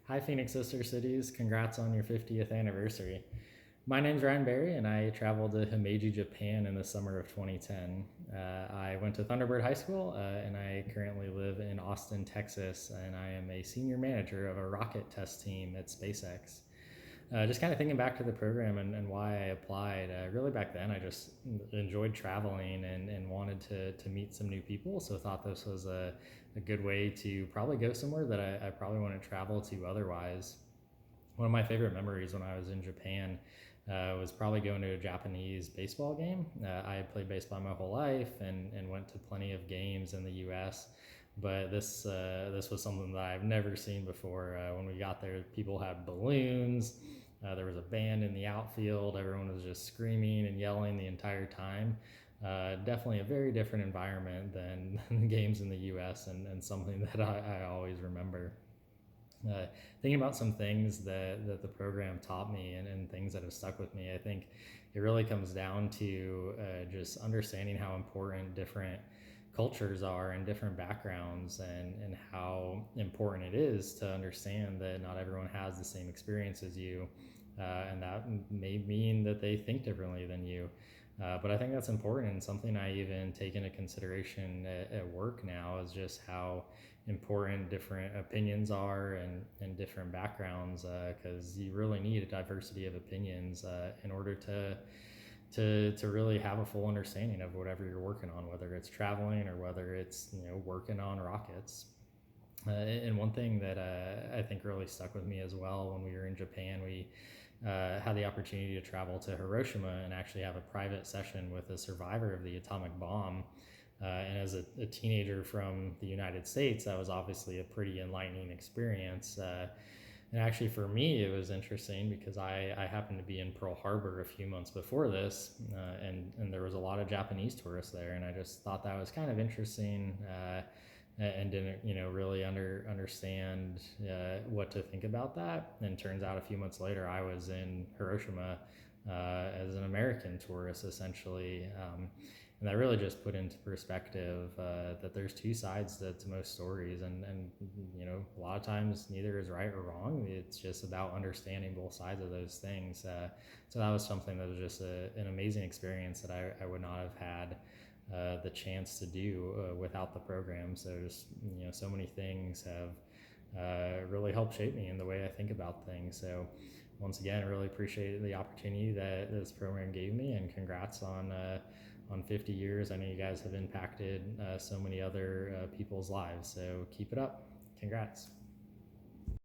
Hi, Phoenix Sister Cities. Congrats on your 50th anniversary. My name's Ryne Barry, and I traveled to Himeji, Japan in the summer of 2010. I went to Thunderbird High School, and I currently live in Austin, Texas, and I am a senior manager of a rocket test team at SpaceX. Just kind of thinking back to the program and why I applied. Really, back then, I just enjoyed traveling and wanted to meet some new people. So thought this was a good way to probably go somewhere that I probably want to travel to otherwise. One of my favorite memories when I was in Japan was probably going to a Japanese baseball game. I had played baseball my whole life and went to plenty of games in the U.S. But this was something that I've never seen before. When we got there, people had balloons. There was a band in the outfield. Everyone was just screaming and yelling the entire time. Definitely a very different environment than the games in the U.S. and something that I always remember. uh, Thinking about some things that the program taught me and things that have stuck with me, I think it really comes down to just understanding how important different cultures are and different backgrounds, and how important it is to understand that not everyone has the same experience as you, and that may mean that they think differently than you. But I think that's important, and something I even take into consideration at work now is just how important different opinions are and different backgrounds, because you really need a diversity of opinions in order to really have a full understanding of whatever you're working on, whether it's traveling or whether it's working on rockets. And one thing that I think really stuck with me as well when we were in Japan, we had the opportunity to travel to Hiroshima and actually have a private session with a survivor of the atomic bomb. And as a teenager from the United States, that was obviously a pretty enlightening experience. And actually, for me, it was interesting because I happened to be in Pearl Harbor a few months before this, and there was a lot of Japanese tourists there, and I just thought that was kind of interesting. And didn't really understand what to think about that. And turns out a few months later I was in Hiroshima as an American tourist, essentially. And that really just put into perspective that there's two sides to most stories, and a lot of times neither is right or wrong. It's just about understanding both sides of those things. So that was something that was just an amazing experience that I would not have had the chance to do without the program. So just so many things have really helped shape me in the way I think about things. So once again, I really appreciate the opportunity that this program gave me, and congrats on 50 years. I know you guys have impacted so many other people's lives. So keep it up. Congrats.